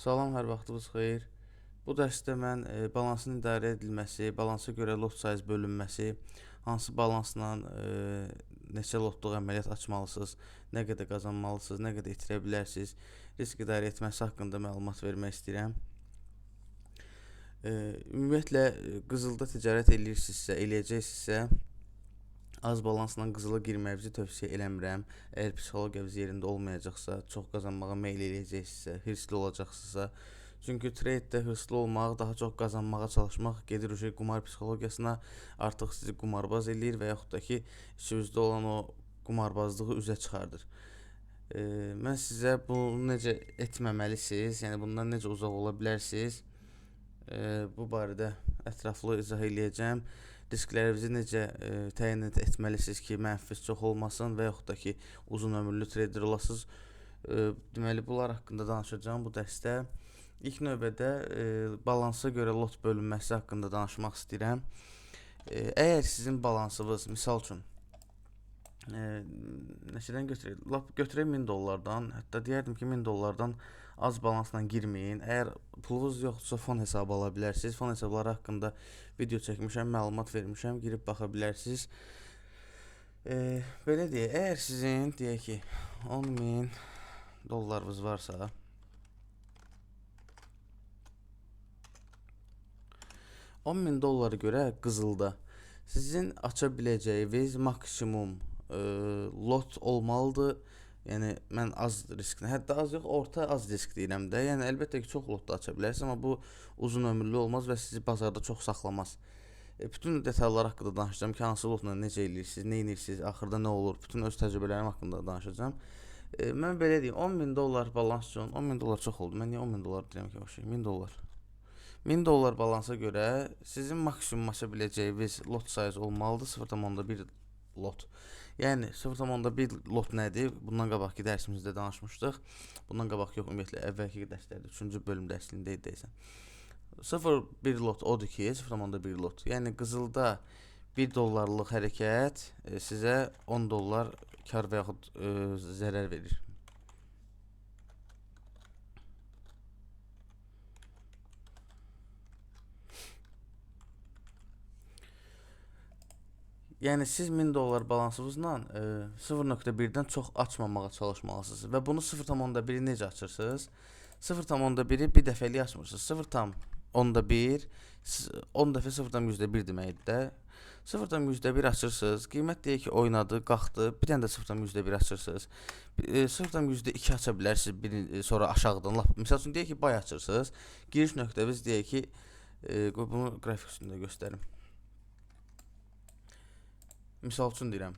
Salam, hər vaxtınız xeyir. Bu dərsdə mən balansın idarə edilməsi, balansa görə lot sayı bölünməsi, hansı balansla neçə lotluk əməliyyat açmalısınız, nə qədər qazanmalısınız, nə qədər itirə bilərsiniz, risk idarə etməsi haqqında məlumat vermək istəyirəm. Ümumiyyətlə, qızılda ticarət eləyəcəksinizsə, az balansla qızıla girməyinizi tövsiyə eləmirəm. Əgər psixologiyavız yerində olmayacaqsa, çox qazanmağa meyl eləyəcəksinizsə, hirsli olacaqsınızsa. Çünki tradedə hırslı olmaq, daha çox qazanmağa çalışmaq gedir qumar psixologiyasına, artıq sizi qumarbaz eləyir və yaxud da ki, içinizdə olan o qumarbazlığı üzə çıxardır. Mən sizə bunu necə etməməlisiniz, yəni bundan necə uzaq ola bilərsiniz, bu barədə ətraflı izah eləyəcəm. Risklərinizi necə təyin etməlisiniz ki, mənfisi çox olmasın və yaxud da ki, uzun ömürlü trader olasınız. Deməli, bunlar haqqında danışacağım bu dərsdə. İlk növbədə balansa görə lot bölünməsi haqqında danışmaq istəyirəm. Əgər sizin balansınız, misal üçün, neçədən götürək? Götürək $1000-dan, hətta deyərdim ki, $1000-dan az balansla girməyin. Əgər pulunuz yoxdursa fon hesabı ala bilərsiniz. Fon hesabları haqqında video çəkmişəm, məlumat vermişəm, girib baxa bilərsiniz. Belə deyək, əgər sizin deyək ki, $10.000 varsa, $10.000 görə qızılda sizin aça biləcəyiniz maksimum lot olmalıdır. Yəni mən az riskli, hətta az yox, orta az risk deyirəm də. Yəni əlbəttə ki, çox lot da aça bilərsiniz, amma bu uzun ömürlü olmaz və sizi bazarda çox saxlamaz. Bütün detallar haqqında danışacağım ki, hansı lotla necə eləyirsiniz, nə edirsiniz, axırda nə olur, bütün öz təcrübələrim haqqında danışacağım. Mən belə deyim, $10.000 balans üçün, $10.000 çox oldu. Mən niyə $10.000 deyirəm ki, başlayım? $1000. $1000 balansa görə sizin maksimum aça biləcəyiniz lot sayısı olmalıdır 0.1 lot. Yəni 0.1 lot nədir? Bundan qabaqki dərsimizdə danışmışdıq. Bundan qabaq yox, ümumiyyətlə əvvəlki dərslərdə 3-cü bölüm dərsliyində deyilsən. 0.1 lot odur ki, 0.1 lot. Yəni qızılda $1 hərəkət sizə $10 kar və yaxud zərər verir. Yəni siz $1000 balansınızla 0.1-dən çox açmamağa çalışmalısınız və bunu 0.1-i necə açırsınız? 0.1-i bir dəfəlik açmırsınız. 0.1 10 dəfə 0.1 deməkdir də. 0.1 açırsınız. Qiymət deyək ki, oynadı, qalxdı. Bir dənə də 0.1 açırsınız. 0.2 aça bilərsiniz sonra aşağıdan. Məsəl üçün deyək ki, bay açırsınız. Giriş nöqtəmiz deyək ki, bunu qrafik üstündə göstərim. Misal üçün deyirəm.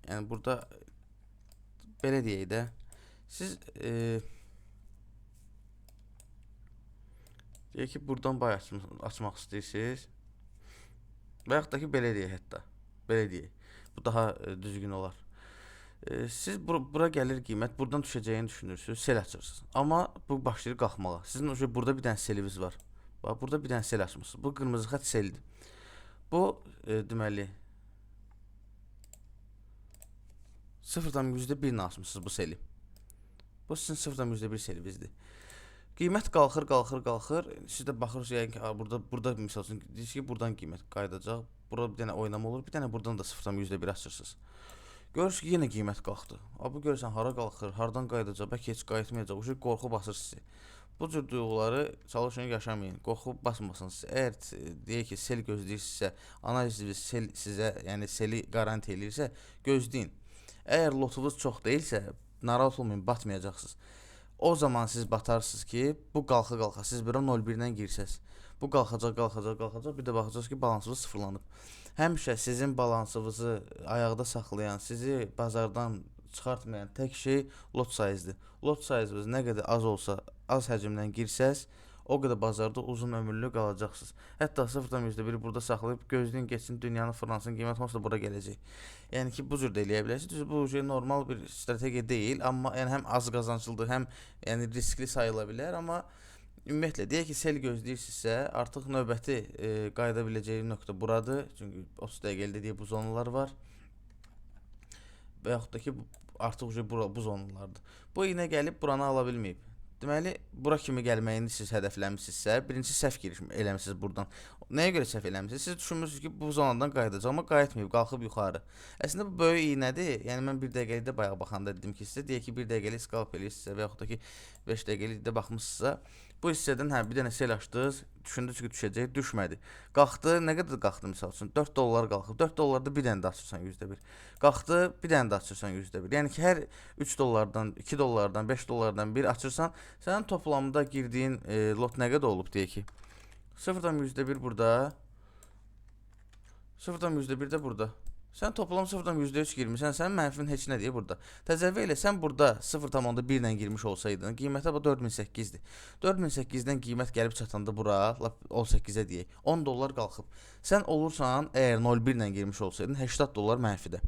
Yəni burada belə deyək də, siz deyək ki, buradan bay açmaq istəyirsiniz. Və yaxud da ki, belə deyək hətta. Belə deyək. Bu daha düzgün olar. Siz bura gəlir qiymət, buradan düşəcəyini düşünürsünüz, sel açırsınız. Amma bu başlayır qalxmağa. Sizin burada bir dənə seliniz var. Bax, burada bir dənə sel açmışsınız. Bu qırmızı xətt seldir. Bu deməli 0.1 açmışsınız bu seli. Bu sizin 0.1 selinizdir. Qiymət qalxır. Siz də baxırsınız, yəni ki, burada misal üçün deyirsiniz ki, buradan qiymət qayıdacaq. Burada bir dənə oynama olur, bir dənə buradan da 0.1 açırsınız. Görürsünüz ki, yenə qiymət qalxdı. Bu görürsən hara qalxır, hardan qayıdacaq, bəlkə heç qayıtmayacaq. Bu qorxu basır sizi. Bu cür duyğuları çalışın yaşamayın. Qorxu basmasın sizi. Əgər deyək ki, sel gözləyirsinizsə, analiziniz sel sizə, yəni seli garanti eləyirsə, gözləyin. Əgər lotunuz çox deyilsə, narahat olmayın, batmayacaqsınız. O zaman siz batarsınız ki, bu qalxa. Siz bura 0.1-dən girsəz. Bu qalxacaq. Bir də baxacaqsınız ki, balansınız sıfırlanıb. Həmişə sizin balansınızı ayaqda saxlayan, sizi bazardan çıxartmayan tək şey lot sayızdır. Lot sayınız nə qədər az olsa, az həcmdən girsəz, o qədər bazarda uzun ömürlü qalacaqsınız. Hətta 0.1 burada saxlayıb gözləyin geçsin, dünyanın fırlansın, qiymət onsuz da bura gələcək. Yəni ki, bu cür də eləyə bilərsiniz. Bu normal bir strategiya deyil, amma yəni həm az qazanclıdır, həm yəni riskli sayıla bilər, amma ümumiyyətlə deyək ki, sel gözləyirsinizsə, artıq növbəti qayıda biləcəyi nöqtə buradır. Çünki 30 dəqiqəlik deyə bu zonalar var. Və yaxud da ki, artıq bu zonalardır. Bu iynə gəlib buranı ala bilməyib. Deməli, bura kimi gəlməyini siz hədəfləmisinizsə, birinci səhv giriş eləmisiniz buradan. Nəyə görə səhv eləmisiniz? Siz düşünmürsünüz ki, bu zonadan qayıdacaq, amma qayıtmayıb, qalxıb yuxarı. Əslində bu böyük iynədir. Yəni mən 1 dəqiqəlikdə bayaq baxanda dedim ki, sizə deyək ki, 1 dəqiqəlik skalp eləyirsinizsə və yaxud da ki 5 dəqiqəlikdə baxmısınızsa, bu hissədən bir dənə sel açdınız, düşündünüz ki, düşəcək, düşmədi. Qalxdı, nə qədər qalxdı misal üçün? 4 dollar qalxıb. 4 dollarda bir dənə də açırsan %1. Qalxdı, bir dənə də açırsan %1. Yəni ki, hər 3 dollardan, 2 dollardan, 5 dollardan bir açırsan, sənin toplamda girdiyin lot nə qədər olub deyək ki? 0,1 burada, 0,1 də burada. Sən toplam 0,3 girmişsən, sənin mənfin heç nə deyir burada. Təsəvvür elə, sən burada 0,1 ilə girmiş olsaydın, qiymətə 4800-dir. 4800-dən qiymət gəlib çatanda bura, 18-ə deyək, 10 dollar qalxıb. Sən olursan, əgər 0,1 ilə girmiş olsaydın, 80 dollar mənfidə.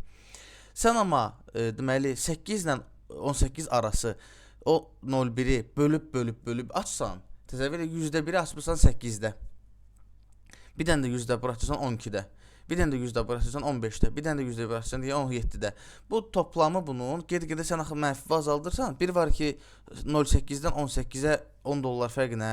Sən amma, deməli, 8 ilə 18 arası o 0,1-i bölüb açsan, təsəvvür elə, %1-i açmışsan 8-də. Bir dənə də %1 açırsan 12-də. Bir dənə də %1 açırsan 15-də. Bir dənə də %1 açırsan 17-də. Bu toplamı bunun gedə-gedə sən axı mənfi azaldırsan. Bir var ki 0,8-dən 18-ə 10 dollar fərqlə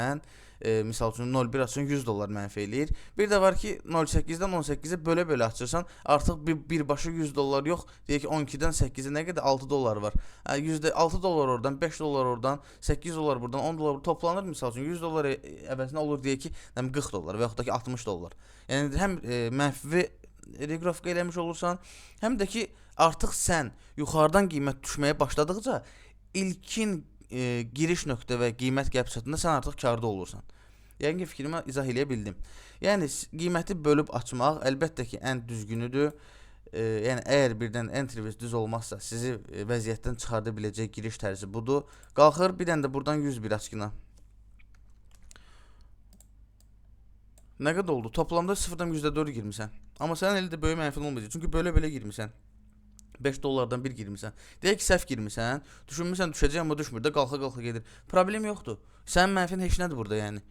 misal üçün 0,1 açırsan 100 dollar mənfi eləyir. Bir də var ki 0,8-dən 18-ə bölə-bölə açırsan artıq birbaşa 100 dollar yox. Deyək ki 12-dən 8-ə nə qədər 6 dollar var. 6 dollar oradan, 5 dollar oradan, 8 dollar buradan, 10 dollar toplanır misal üçün 100 dollar əvəzinə olur deyək ki 40 dollar və yaxud da ki 60 dollar. Yəni həm mənfi reqrafika eləmiş olursan, həm də ki artıq sən yuxarıdan qiymət düşməyə başladıqca ilkin giriş nöqtə və qiymət gəlib çatında sən artıq karda olursan. Yəni ki, fikrimi izah eləyə bildim. Yəni qiyməti bölüb açmaq əlbəttə ki ən düzgünüdür. Yəni əgər birdən entry düz olmazsa, sizi vəziyyətdən çıxarda biləcək giriş tərzi budur. Qalxır, bir dənə də buradan 101 açqına. Nə qədər oldu? Toplamda 0,4 girmisən. Amma sənin elində böyük mənfin olmayacaq. Çünki belə girmisən. 5 dollardan bir girmisən. Deyək ki, səhv girmisən. Düşünmüsən düşəcək, amma düşmür də, qalxa gedir. Problem yoxdur. Sənin mənfin heç nədir burada yəni.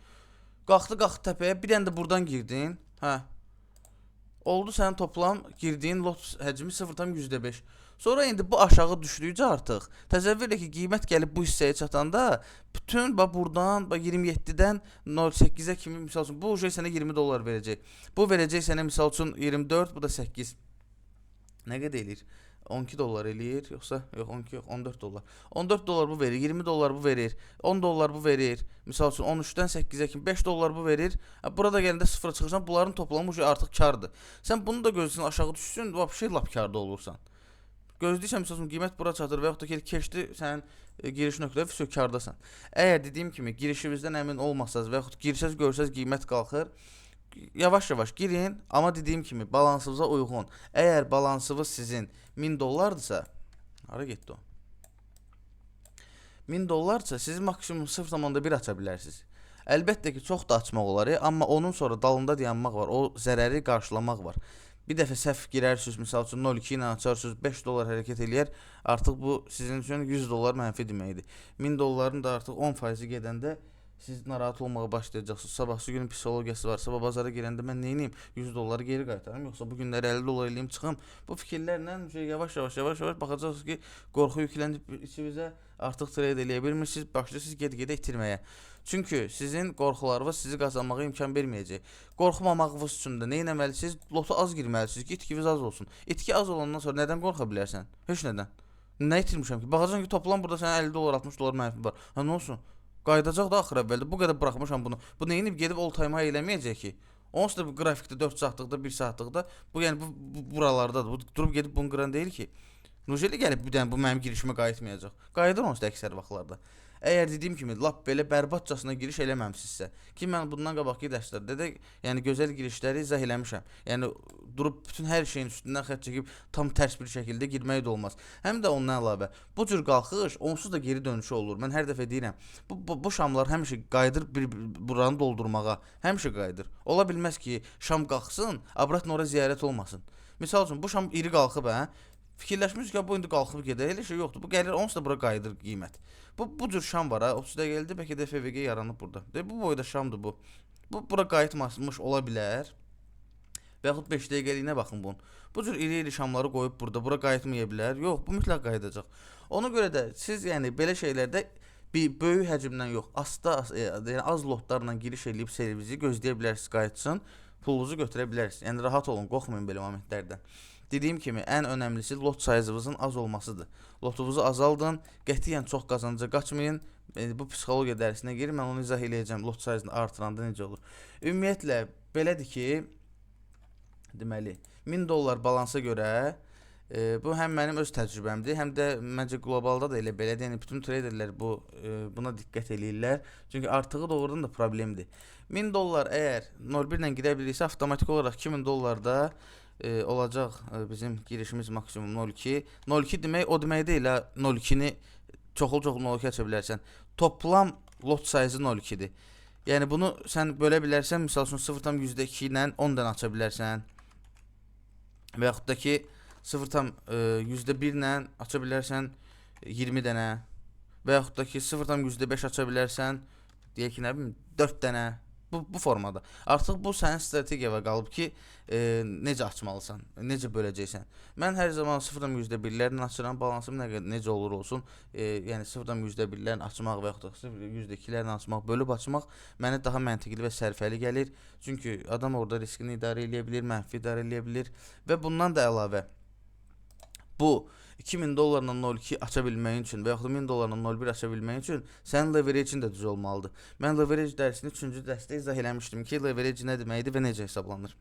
Qalxdı təpəyə, bir dənə də buradan girdin. Oldu sənin toplam girdiyin lot həcmi 0,5. Sonra indi bu aşağı düşdükcə artıq təsəvvür elə ki, qiymət gəlib bu hissəyə çatanda bütün buradan 27-dən 0,8-ə kimi misal üçün bu sənə 20 dollar verəcək. Bu verəcək sənə misal üçün 24, bu da 8. Nə qədər eləyir? 12 dollar eləyir, yoxsa yox 12 yox 14 dollar. 14 dollar bu verir, 20 dollar bu verir, 10 dollar bu verir. Misal üçün 13-dən 8-ə kimi 5 dollar bu verir. Burada gələndə sıfıra çıxırsan, bunların toplamı artıq kardır. Sən bunu da gözləyirsən aşağı düşsün, lap karda olursan. Gözləyirsən misal üçün qiymət bura çatır və yaxud da ki keçdi sənin giriş nöqtəyə kardasan. Əgər dediyim kimi girişinizdən əmin olmasanız və yaxud girsəz görsəz qiymət qalxır, yavaş-yavaş girin, amma dediyim kimi balansınıza uyğun. Əgər balansınız sizin 1000 dollardırsa, hara getdi o? 1000 dollardırsa siz maksimum 0,1 aça bilərsiniz. Əlbəttə ki, çox da açmaq olar, amma onun sonra dalında dayanmaq var, o zərəri qarşılamaq var. Bir dəfə səhv girərsiniz, misal üçün 0,2 ilə açarsınız, 5 dollar hərəkət eləyər, artıq bu sizin üçün 100 dollar mənfi deməkdir. 1000 dolların da artıq 10% gedəndə siz narahat olmağa başlayacaqsınız. Sabahsı günün psixologiyası var. Sabah bazara gələndə mən neyniyim? 100 dolları geri qaytarım, yoxsa bu günləri 50 dollar eləyim çıxım. Bu fikirlərlə yavaş-yavaş baxacaqsınız ki, qorxu yüklənib içinizə, artıq trade eləyə bilmirsiniz, başlayırsınız get-gedə itirməyə. Çünki sizin qorxularınız sizi qazanmağa imkan verməyəcək. Qorxmamağınız üçün də nə etməlisiniz? Lotu az girməlisiniz ki, itkiniz az olsun. İtki az olandan sonra nədən qorxa bilərsən? Heç nədən. Nə itirmişəm ki? Baxacaqsan ki, toplam burada sənə 50 dollar, 60 dollar mənfi var. Nə olsun? Qaydacaq da axır əvvəldə. Bu qədər buraxmışam bunu. Bu neyinib gedib all time high eləməyəcək ki. Onsuz da bu qrafikdə 4 saatlıqda, 1 saatlıqda bu yəni bu buralardadır. Bu durub gedib bunu qıran deyil ki. Nujeli gəlib bir dənə bu mənim girişimə qayıtmayacaq. Qayıdır onsuz da əksər vaxtlarda. Əgər dediyim kimi lap belə bərbadcasına giriş eləməmisinizsə, ki mən bundan qabaqki dərslərdə də yəni gözəl girişləri izah eləmişəm. Yəni durub bütün hər şeyin üstündən xətt çəkib tam tərs bir şəkildə girmək də olmaz. Həm də ondan əlavə bu cür qalxış onsuz da geri dönüşü olur. Mən hər dəfə deyirəm, bu şamlar həmişə qayıdır buranı doldurmağa. Həmişə qayıdır. Ola bilməz ki, şam qalxsın, abratın ora ziyarət olmasın. Misal üçün bu şam iri qalxıb, fikirləşmişik ki, bu indi qalxıb gedir. Elə şey yoxdur. Bu gəlir onsuz da bura qayıdır qiymət. Bu cür şam var, 30 dəqiqəlidir, bəlkə də FVG yaranıb burada. Bu boyda şamdır bu. Bura qayıtmamış ola bilər. Və yaxud 5 dəqiqəliyinə baxın bunun. Bu cür iri şamları qoyub burada, bura qayıtmaya bilər. Yox, bu mütləq qayıdacaq. Ona görə də siz yəni belə şeylərdə Bir böyük həcmdən yox, yəni az lotlarla giriş edib servisi gözləyə bilərsiniz qayıtsın, pulunuzu götürə bilərsiniz. Yəni rahat olun, qorxmayın belə momentlərdən. Dediyim kimi ən önəmlisi lot sayınızın az olmasıdır. Lotunuzu azaldın, qətiyyən çox qazanca qaçmayın. Bu psixologiya dərsinə girir, mən onu izah eləyəcəm. Lot sayını artıranda necə olur? Ümumiyyətlə belədir ki, deməli $1000 balansa görə bu həm mənim öz təcrübəmdir, həm də məncə qlobalda da elə belədir. Yəni bütün traderlər buna diqqət eləyirlər. Çünki artığı doğrudan da problemdir. $1000 əgər 01 ilə gedə bilirsə, avtomatik olaraq $2000 da olacaq bizim girişimiz maksimum 02. 02 demək o demək deyil ha, 02-ni çoxlu 02 aça bilərsən. Toplam lot sayısı 02-dir. Yəni bunu sən bölə bilərsən, misal üçün 0,2 ilə 10 dənə aça bilərsən. Və yaxud da ki 0,1 ilə aça bilərsən 20 dənə. Və yaxud da ki 0,5 aça bilərsən, deyək ki, nə bilim 4 dənə. Bu formada. Artıq bu sənin strategiyaya qalıb ki, necə açmalısan, necə böləcəksən. Mən hər zaman 0,1-lərlə açıram, balansım necə olur olsun. Yəni 0,1-lərlə açmaq və yaxud da 0,2-lərlə açmaq, bölüb açmaq mənə daha məntiqli və sərfəli gəlir. Çünki adam orada riskini idarə edə bilir, mənfi idarə edə bilir və bundan da əlavə bu $2000 02 aça bilməyin üçün və yaxud da $1000 01 aça bilməyin üçün sənin leverage-in də düz olmalıdır. Mən leverage dərsini 3-cü dərsdə izah eləmişdim ki, leverage nə deməkdir və necə hesablanır.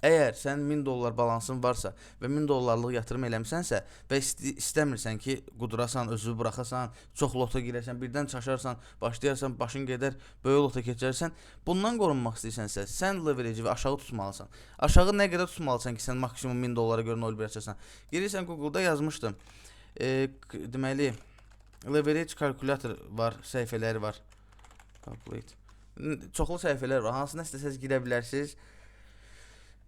Əgər sənin $1000 balansın varsa və $1000-lıq yatırım eləmisənsə və istəmirsən ki, qudurasan, özünü buraxasan, çox lota girərsən, birdən çaşarsan, başlayarsan, başın gedər, böyük lota keçərsən, bundan qorunmaq istəyirsənsə, sən leverage-i aşağı tutmalısan. Aşağı nə qədər tutmalısan ki, sən maksimum $1000 görə 01 açasan. Girirsən Google-da yazmışdım. Deməli, leverage kalkulyator var, səhifələri var. Calculate. Çoxlu səhifələr var. Hansına istəsəz girə bilərsiniz.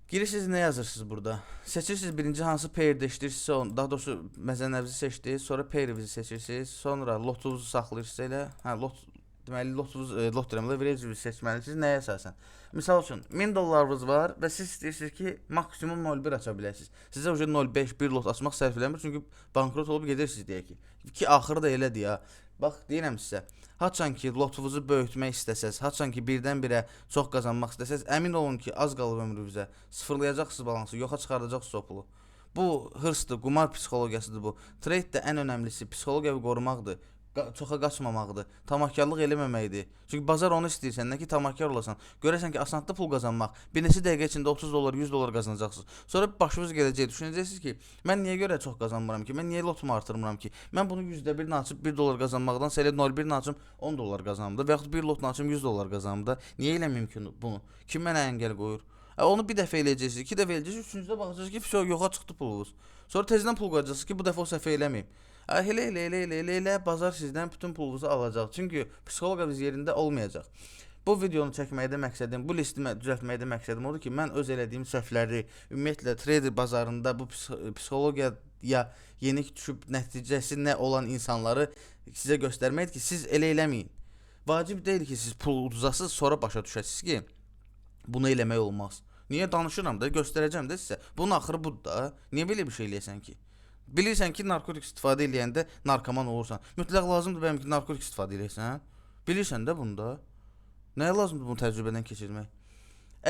Girirsiniz, nə yazırsınız burada? Seçirsiniz birinci hansı pairdə işləyirsinizsə, daha doğrusu məzənəvizi seçdiniz, sonra pairivizi seçirsiniz, sonra lotunuzu saxlayırsınız elə. Lot deməli lot deyirəm, leverage seçməlisiniz nəyə əsasən? Misal üçün $1000 var və siz istəyirsiniz ki, maksimum 01 aça biləsiniz. Sizə уже 05 1 lot açmaq sərf eləmir, çünki bankrot olub gedirsiniz deyək ki, axırı da elədir ya. Bax, deyirəm sizə, haçan ki lotunuzu böyütmək istəsəz, haçan ki birdən-birə çox qazanmaq istəsəz, əmin olun ki, az qalıb ömrünüzə. Sıfırlayacaqsınız balansı, yoxa çıxardacaqsınız o pulu. Bu hırsdır, qumar psixologiyasıdır bu. Trade də ən önəmlisi psixologiyanı qorumaqdır. Çoxa qaçmamaqdır, tamahkarlıq eləməməkdir. Çünki bazar onu istəyir səndən ki, tamahkar olasan. Görəsən ki, asanlıqda pul qazanmaq, bir neçə dəqiqə içində $30, $100 qazanacaqsınız. Sonra başınız gələcək, düşünəcəksiniz ki, mən niyə görə çox qazanmıram ki, mən niyə lotumu artırmıram ki, mən bunu %1-ni açıb $1 qazanmaqdan elə 0,1-ni açım $10 qazanımda və yaxud bir lotunu açım $100 qazanımda. Niyə eləməyim ki bunu? Kim mənə əngəl qoyur? Onu bir dəfə eləyəcəksiniz, iki dəfə eləyəcəksiniz, üçüncüdə baxacaqsınız ki, yoxa çıxdı pulunuz. Sonra tezdən pul qoyacaqsınız ki, bu dəfə o səhv eləməyim. Elə bazar sizdən bütün pulunuzu alacaq. Çünki psixoloqiyamız yerində olmayacaq. Bu videonu çəkməkdə məqsədim, bu listimi düzəltməkdə məqsədim odur ki, mən öz elədiyim səhvləri, ümumiyyətlə trader bazarında bu psixologiyaya yenik düşüb nəticəsi nə olan insanları sizə göstərməkdir ki, siz elə eləməyin. Vacib deyil ki, siz pul uduzasınız, sonra başa düşəsiniz ki, bunu eləmək olmaz. Niyə danışıram da, göstərəcəm də sizə. Bunun axırı budur da. Niyə belə bir şey eləyəsən ki? Bilirsən ki, narkotik istifadə eləyəndə narkoman olursan. Mütləq lazımdır bəyəm ki, narkotik istifadə eləyəsən. Bilirsən də bunu da. Nəyə lazımdır bunu təcrübədən keçirmək?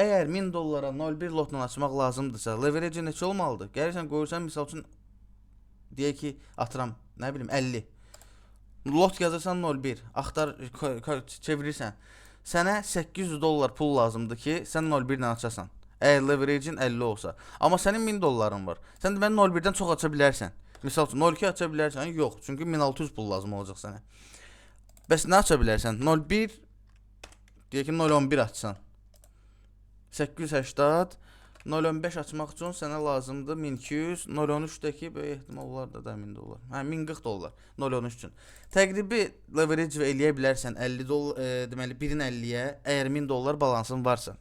Əgər $1000 01 lotla açmaq lazımdırsa, leverage neçə olmalıdır? Gəlirsən, qoyursan, misal üçün, deyək ki, atıram, nə bilim, 50. Lot yazırsan 01, axtar, çevirirsən. Sənə $800 pul lazımdır ki, sən 01 ilə açasan. Əgər leverage-in 50 olsa. Amma sənin $1000 var. Sən deməli 01-dən çox aça bilərsən. Misal üçün 02 aça bilərsən. Yox, çünki 1600 pul lazım olacaq sənə. Bəs nə aça bilərsən? 01 deyək ki, 0.11 açsan. 880 0.15 açmaq üçün sənə lazımdır 1200, 0.13-dəki böyük ehtimal olar da $1000. Hə, $1040 0.13 üçün. Təqribi leverage eləyə bilərsən $50, deməli 1-in 50-yə, əgər $1000 balansın varsa.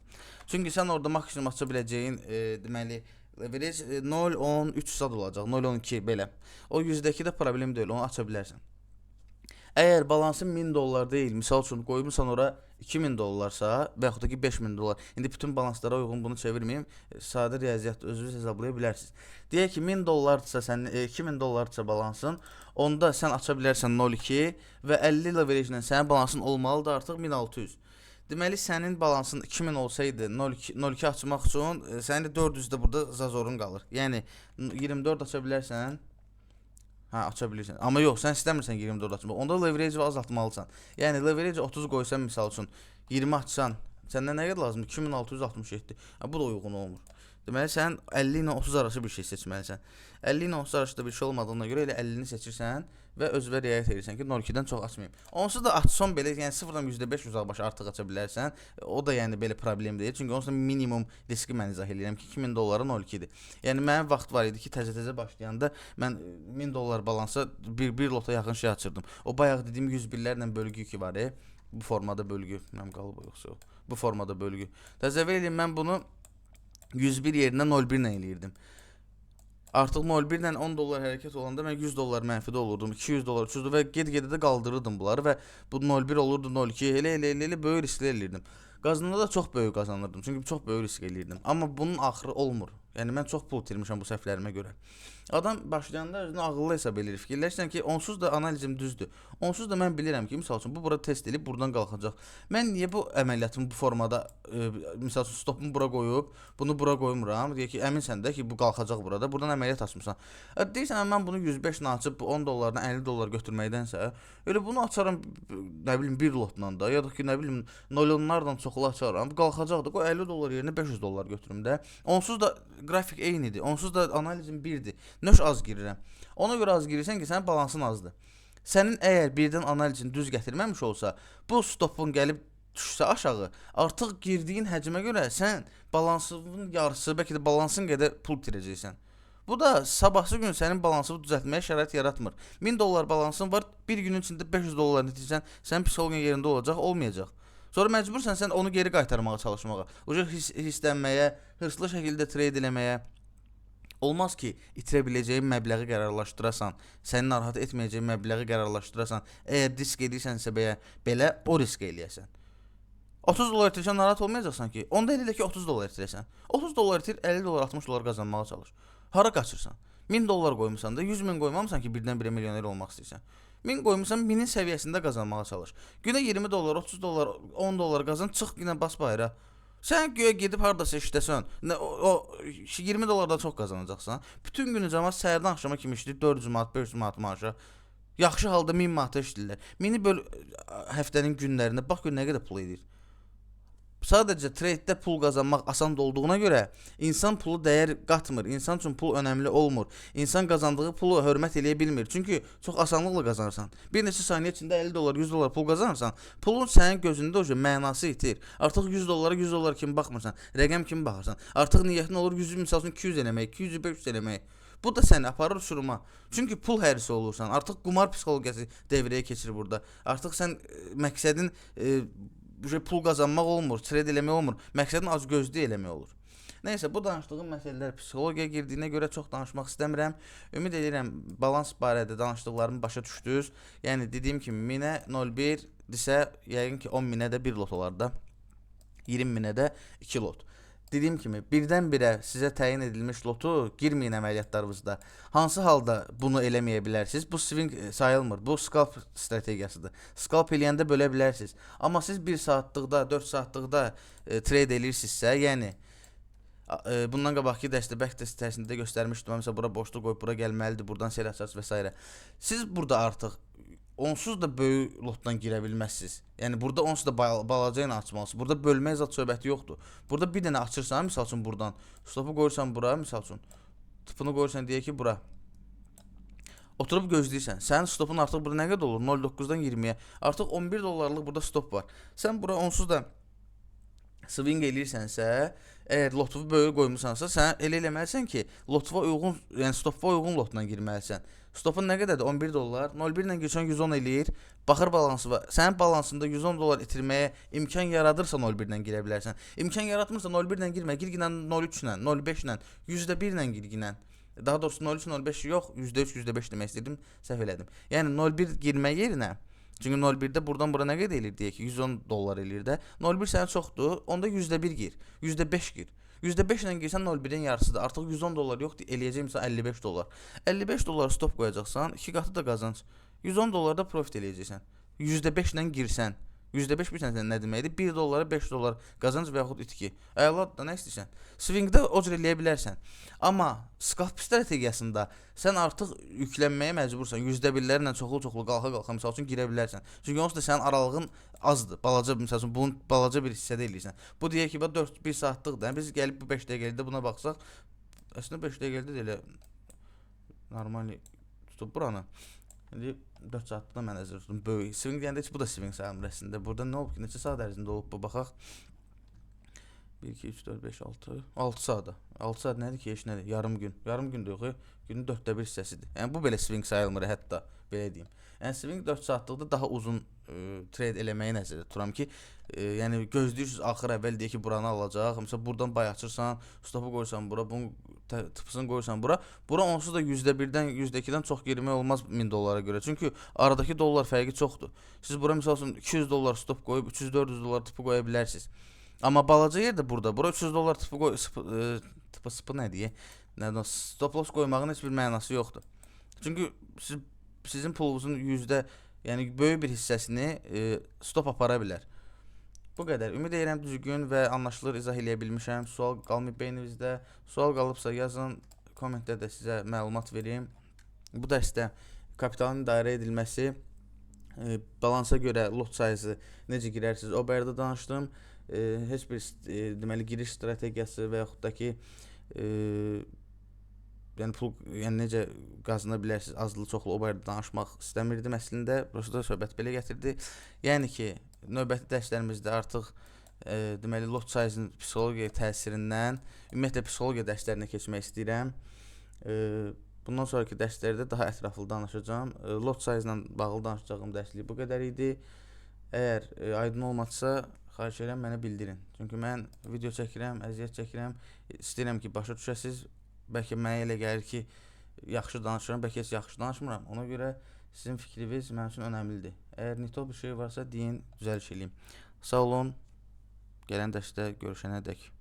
Çünki sən orada maksimum aça biləcəyin, deməli, leverage 0.13 olacaq, 0.12 belə. O 100-dəki də problem deyil, onu aça bilərsən. Əgər balansın 1000 dollar deyil, misal üçün qoymusan ora 2000 dollarsa və yaxud da ki 5000 dollar. İndi bütün balanslara uyğun bunu çevirməyim. Sadə riyaziyyat özünüz hesablaya bilərsiniz. Deyək ki 1000 dollardırsa sənin 2000 dollardırsa balansın, onda sən aça bilərsən 0.2 və 50 leverage ilə sənin balansın olmalıdır artıq 1600. Deməli sənin balansın 2000 olsaydı 0.2 açmaq üçün sənin 400-də burada zazorun qalır. Yəni 24 aça bilərsən. Hə, aça bilirsən. Amma yox, sən istəmirsən 24 açmaq. Onda leverage azaltmalısan. Yəni leverage 30 qoysan misal üçün 20 açsan, səndən nə qədər lazımdır? 2667. Ha, bu da uyğun olmur. Deməli sən 50 ilə 30 arası bir şey seçməlisən. 50 ilə 30 arasında bir şey olmadığına görə elə 50-ni seçirsən və özünə riayət edirsən ki, 0.2-dən çox açmayım. Onsuz da açsan belə, yəni 0.5 uzaqbaşı artıq aça bilərsən. O da yəni belə problem deyil. Çünki onsuz da minimum riski mən izah edirəm ki, 2000 dollara 0.2-dir. Yəni mənim vaxt var idi ki, təzə başlayanda mən 1000 dollar balansa bir lota yaxın şey açırdım. O bayaq dediyim 101-lərlə bölgü ki var, bu formada bölgü. Mənim qalıb yoxsa o. Bu formada bölgü. Təsəvvür edin, mən bunu 101 yerinə 0.1 ilə eləyirdim. Artıq 0.1 ilə 10 dollar hərəkət olanda mən 100 dollar mənfidə olurdum, 200 dollar, 300 və get-gedə də qaldırırdım bunları və bu 0.1 olurdu 0.2, elə böyük risklər eləyirdim. Qazananda da çox böyük qazanırdım, çünki çox böyük risk eləyirdim. Amma bunun axırı olmur. Yəni mən çox pul itirmişəm bu səhvlərimə görə. Adam başlayanda özünü ağıllı hesab edir. Fikirləşsən ki, onsuz da analizim düzdür. Onsuz da mən bilirəm ki, misal üçün bu burada test edib buradan qalxacaq. Mən niyə bu əməliyyatımı bu formada misal üçün stopumu bura qoyub, bunu bura qoymuram? Deyək ki, əminsən də ki, bu qalxacaq burada. Buradan əməliyyat açmısan. Deyirsən mən bunu 105 ilə açıb 10 dollardan 50 dollar götürməkdənsə, elə bunu açaram nə bilim 1 lotla da ya da ki, nə bilim milyonlardan çoxlu açaram. Bu qalxacaqdı. Qoy 50 dollar yerinə 500 dollar götürüm də. Onsuz da qrafik eynidir. Onsuz da analizim birdir. Nöş az girirəm. Ona görə az girirsən ki, sənin balansın azdır. Sənin əgər birdən analizin düz gətirməmiş olsa, bu stopun gəlib düşsə aşağı, artıq girdiyin həcmə görə sən balansının yarısı, bəlkə də balansın qədər pul itirəcəksən. Bu da sabahsı gün sənin balansını düzəltməyə şərait yaratmır. 1000 dollar balansın var, bir günün içində 500 dollar itirsən, sənin psixoloqin yerində olacaq, olmayacaq. Sonra məcbursan sən onu geri qaytarmağa çalışmağa, hisslənməyə, hırslı şəkildə trade eləməyə. Olmaz ki, itirə biləcəyin məbləği qərarlaşdırasan, səni narahat etməyəcəyin məbləği qərarlaşdırasan, əgər risk edirsənsə belə o risk eləyəsən. 30 dollar itirsən narahat olmayacaqsan ki, onda elə ki 30 dollar itirəsən. 30 dollar itir, 50 dollar, 60 dollar qazanmağa çalış. Hara qaçırsan? 1000 dollar qoymusan da 100 min qoymamısan ki, birdən-birə milyoner olmaq istəyirsən. 1000 qoymusan 1000-in səviyyəsində qazanmağa çalış. Günə 20 dollar, 30 dollar, 10 dollar qazan, çıx yenə bas bayıra. Sən göyə gedib hardasa işləsən, o 20 dollardan çox qazanacaqsan. Bütün günü cəmaət səhərdən axşama kimi işləyir, 400 manat, 500 manat maaşa. Yaxşı halda 1000 manata işləyirlər. 1000-i böl həftənin günlərində, bax gör nə qədər pul edir. Sadəcə tradedə pul qazanmaq asan olduğuna görə insan pulu dəyər qatmır. İnsan üçün pul önəmli olmur. İnsan qazandığı pulu hörmət eləyə bilmir. Çünki çox asanlıqla qazanırsan. Bir neçə saniyə içində 50 dollar, 100 dollar pul qazanırsan, pulun sənin gözündə o mənası itir. Artıq 100 dollara 100 dollar kimi baxmırsan, rəqəm kimi baxırsan. Artıq niyyətin olur 100 misal üçün 200 eləmək, 200 500 eləmək. Bu da səni aparır uçuruma. Çünki pul hərisi olursan. Artıq qumar psixologiyası devrəyə keçir burada. Artıq sən məqsədin pul qazanmaq olmur, trade eləmək olmur. Məqsədin acgözlük eləmək olur. Nəysə, bu danışdığım məsələlər psixologiyaya girdiyinə görə çox danışmaq istəmirəm. Ümid edirəm balans barədə danışdıqlarımı başa düşdünüz. Yəni dediyim kimi 1000-ə 0.1 desə, yəqin ki 10.000-ə də 1 lot olar da. 20.000-ə də 2 lot. Dediyim kimi birdən-birə sizə təyin edilmiş lotu girməyin əməliyyatlarınızda. Hansı halda bunu eləməyə bilərsiniz? Bu swing sayılmır. Bu scalp strategiyasıdır. Scalp eləyəndə bölə bilərsiniz. Amma siz 1 saatlıqda, 4 saatlıqda trade eləyirsinizsə, yəni bundan qabaqki bək dəstəsində göstərmişdim. Məsələn, bura boşluq qoyub bura gəlməlidir, buradan sel açarsınız və s. Siz burada artıq onsuz da böyük lotdan girə bilməzsiniz. Yəni burada onsuz da balaca ilə açmalısınız. Burada bölmək zat söhbəti yoxdur. Burada bir dənə açırsan, misal üçün buradan, stopu qoyursan bura, misal üçün, tıpını qoyursan deyək ki bura. Oturub gözləyirsən. Sənin stopun artıq burada nə qədər olur? 0.9-dan 20-yə. Artıq 11 dollarlıq burada stop var. Sən bura onsuz da swing eləyirsənsə, əgər lotu böyük qoymusansa, sən elə eləməlisən ki, lotuva uyğun, yəni stopa uyğun lotdan girməlisən. Stopun nə qədərdir? 11 dollar. 0.1 ilə geçən 110 eləyir. Baxır balansı var. Sənin balansında 110 dollar itirməyə imkan yaradırsa 0.1 ilə girə bilərsən. İmkan yaratmırsa 0.1 ilə girmə. Gir ginən 0.3 ilə, 0.5 ilə, %1 ilə gir ginən. Daha doğrusu 0.3, 0.5 yox, %3, %5 demək istədim, səhv elədim. Yəni 0.1 girmə yerinə Çünki 0,1-də buradan bura nə qədər eləyir deyək ki, 110 dollar eləyir də. 0,1 sənin çoxdur, onda %1 gir, %5 gir. %5 ilə girsən 0,1-in yarısıdır. Artıq 110 dollar yoxdur, eləyəcək məsələn 55 dollar. 55 dollar stop qoyacaqsan, 2 qatı da qazanc. 110 dollar da profit eləyəcəksən. %5 ilə girsən. %5 bilirsən sən nə deməkdir? 1 dollara 5 dollar qazanc və yaxud itki. Əladır da, nə istəyirsən? Swingdə o cür eləyə bilərsən. Amma scalp strategiyasında sən artıq yüklənməyə məcbursan. %1-lərlə çoxlu qalxa misal üçün girə bilərsən. Çünki onsuz da sənin aralığın azdır. Balaca misal üçün bunun balaca bir hissədə eləyirsən. Bu deyək ki, 1 saatlıqdır. Biz gəlib bu 5 dəqiqəlikdə buna baxsaq, əslində 5 dəqiqəlikdə də elə normal tutub buranı. İndi 4 saatda mən nəzərdə tutum. Böyük. Swing deyəndə ki, bu da swing sayılmır əslində. Burada nə olub ki, neçə saat ərzində olub bu baxaq. 1, 2, 3, 4, 5, 6. 6 saat. 6 saat nədir ki, heç nədir? Yarım gün. Yarım gün də yox, günün 4də 1 hissəsidir. Yəni bu belə swing sayılmır hətta, belə deyim. Yəni swing 4 saatlıqda daha uzun trade eləməyi nəzərdə tuturam ki, yəni gözləyirsiniz axır əvvəl deyək ki, buranı alacaq. Məsələn, buradan bay açırsan, stopu qoyursan bura, bunu tıpısını qoyursan bura. Bura onsuz da %1-dən, %2-dən çox girmək olmaz 1000 dollara görə. Çünki aradakı dollar fərqi çoxdur. Siz bura məsəl üçün 200 dollar stop qoyub 300-400 dollar tıpı qoya bilərsiniz. Amma balaca yer də burada. Bura 300 dollar tıpı qoy, tıpı nə deyə? Nədən stop loss qoymağın heç bir mənası yoxdur. Çünki sizin pulunuzun yəni böyük bir hissəsini stop apara bilər. Bu qədər. Ümid edirəm düzgün və anlaşılır izah eləyə bilmişəm. Sual qalmayıb beyninizdə. Sual qalıbsa yazın, kommentdə də sizə məlumat verim. Bu dərsdə kapitalın idarə edilməsi, balansa görə lot sayısı necə girərsiniz o barədə danışdım. Heç bir deməli giriş strategiyası və yaxud da ki yəni pul necə qazana bilərsiniz azlı çoxlu o barədə danışmaq istəmirdim əslində. Prosta söhbət belə gətirdi. Yəni ki, növbəti dərslərimizdə artıq deməli lot sayısının psixologiya təsirindən ümumiyyətlə psixologiya dərslərinə keçmək istəyirəm. Bundan sonraki dərslərdə daha ətraflı danışacağam. Lot sayı ilə bağlı danışacağım dərslik bu qədər idi. Əgər aydın olmadısa, xahiş edirəm mənə bildirin. Çünki mən video çəkirəm, əziyyət çəkirəm. İstəyirəm ki, başa düşəsiniz. Bəlkə mənə elə gəlir ki, yaxşı danışıram, bəlkə heç yaxşı danışmıram. Ona görə sizin fikriniz mənim üçün önəmlidir. Əgər nitol bir şey varsa deyin, düzəliş eləyim. Sağ olun. Gələn dərsdə görüşənədək.